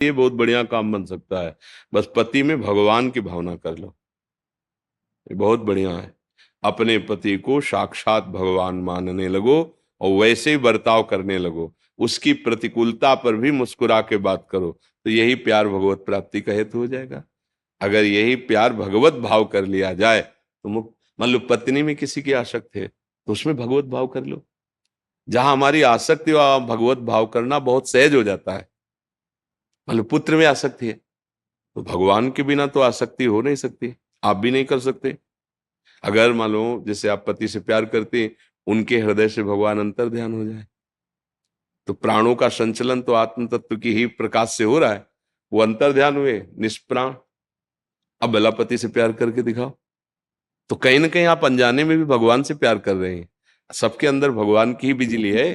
ये बहुत बढ़िया काम बन सकता है। बस पति में भगवान की भावना कर लो, ये बहुत बढ़िया है। अपने पति को साक्षात भगवान मानने लगो और वैसे ही बर्ताव करने लगो। उसकी प्रतिकूलता पर भी मुस्कुरा के बात करो, तो यही प्यार भगवत प्राप्ति का हेतु हो जाएगा। अगर यही प्यार भगवत भाव कर लिया जाए तो मान लो पत्नी में किसी की आसक्त है तो उसमें भगवत भाव कर लो। जहां हमारी आसक्ति वहां भगवत भाव करना बहुत सहज हो जाता है। मान लो पुत्र में आसक्ति है तो भगवान के बिना तो आसक्ति हो नहीं सकती, आप भी नहीं कर सकते। अगर मान लो जैसे आप पति से प्यार करते हैं, उनके हृदय से भगवान अंतर ध्यान हो जाए तो प्राणों का संचलन तो आत्म तत्व की ही प्रकाश से हो रहा है। वो अंतर ध्यान हुए निष्प्राण। अब भला पति से प्यार करके दिखाओ, तो कहीं ना कहीं आप अनजाने में भी भगवान से प्यार कर रहे हैं। सबके अंदर भगवान की ही बिजली है।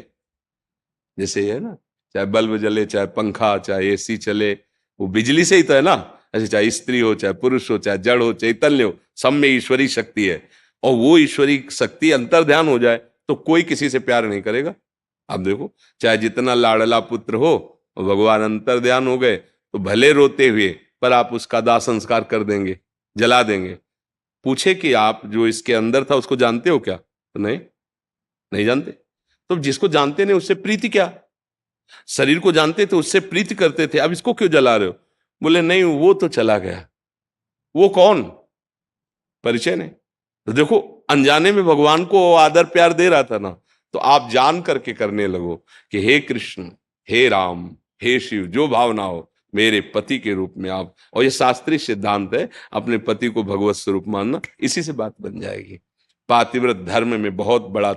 जैसे ये है ना, चाहे बल्ब जले, चाहे पंखा, चाहे एसी चले, वो बिजली से ही तो है ना। ऐसे चाहे स्त्री हो, चाहे पुरुष हो, चाहे जड़ हो, चैतन्य हो, सब में ईश्वरी शक्ति है। और वो ईश्वरी शक्ति अंतर ध्यान हो जाए तो कोई किसी से प्यार नहीं करेगा। आप देखो, चाहे जितना लाडला पुत्र हो, भगवान अंतर ध्यान हो गए तो भले रोते हुए पर आप उसका दाह संस्कार कर देंगे, जला देंगे। पूछे कि आप जो इसके अंदर था उसको जानते हो क्या, तो नहीं, नहीं जानते। तो जिसको जानते नहीं उससे प्रीति क्या। शरीर को जानते थे उससे प्रीति करते थे, अब इसको क्यों जला रहे हो। बोले नहीं, वो तो चला गया। वो कौन, परिचय नहीं। तो देखो, अनजाने में भगवान को आदर प्यार दे रहा था ना, तो आप जान करके करने लगो कि हे कृष्ण, हे राम, हे शिव, जो भावना हो मेरे पति के रूप में आप। और ये शास्त्रीय सिद्धांत है, अपने पति को भगवत स्वरूप मानना, इसी से बात बन जाएगी। पातिव्रत धर्म में बहुत बड़ा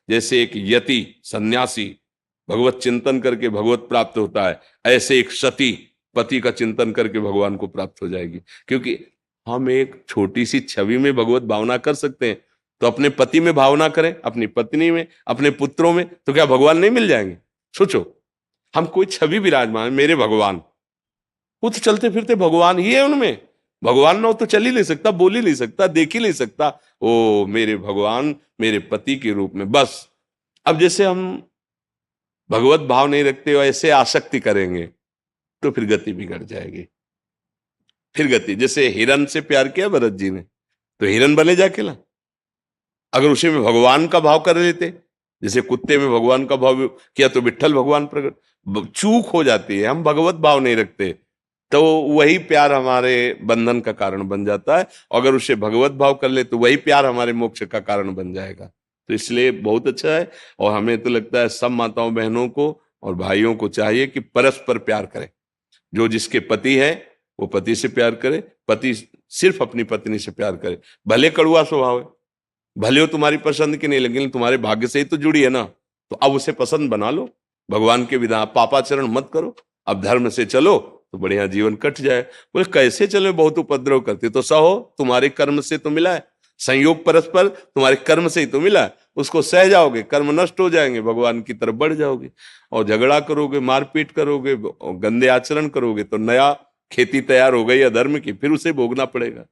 जैसे एक यति सन्यासी भगवत चिंतन करके भगवत प्राप्त होता है, ऐसे एक सती पति का चिंतन करके भगवान को प्राप्त हो जाएगी। क्योंकि हम एक छोटी सी छवि में भगवत भावना कर सकते हैं, तो अपने पति में भावना करें, अपनी पत्नी में, अपने पुत्रों में, तो क्या भगवान नहीं मिल जाएंगे। सोचो, हम कोई छवि विराजमान, मेरे भगवान, वो तो चलते फिरते भगवान ही है उनमें। भगवान ना हो तो चल ही नहीं सकता, बोल ही नहीं सकता, देख ही नहीं सकता। ओ मेरे भगवान मेरे पति के रूप में बस। अब जैसे हम भगवत भाव नहीं रखते हो, ऐसे आसक्ति करेंगे तो फिर गति बिगड़ जाएगी। फिर गति, जैसे हिरन से प्यार किया भरत जी ने तो हिरन बने जाके ला। अगर उसी में भगवान का भाव कर लेते, जैसे कुत्ते में भगवान का भाव किया तो विट्ठल भगवान प्रकट। चूक हो जाती है, हम भगवत भाव नहीं रखते तो वही प्यार हमारे बंधन का कारण बन जाता है। अगर उसे भगवत भाव कर ले तो वही प्यार हमारे मोक्ष का कारण बन जाएगा। तो इसलिए बहुत अच्छा है। और हमें तो लगता है सब माताओं बहनों को और भाइयों को चाहिए कि परस्पर प्यार करें। जो जिसके पति है वो पति से प्यार करे, पति सिर्फ अपनी पत्नी से प्यार करे। भले कड़ुआ स्वभाव है, भले हो तुम्हारी पसंद की नहीं, लेकिन तुम्हारे भाग्य से ही तो जुड़ी है ना, तो अब उसे पसंद बना लो। भगवान के विधान पापाचरण मत करो, अब धर्म से चलो तो बढ़िया जीवन कट जाए। बोले कैसे चले, बहुत उपद्रव करते, तो सहो, तुम्हारे कर्म से तो मिला है। संयोग परस्पर तुम्हारे कर्म से ही तो मिला है, उसको सह जाओगे, कर्म नष्ट हो जाएंगे, भगवान की तरफ बढ़ जाओगे। और झगड़ा करोगे, मारपीट करोगे, गंदे आचरण करोगे तो नया खेती तैयार हो गई अधर्म की, फिर उसे भोगना पड़ेगा।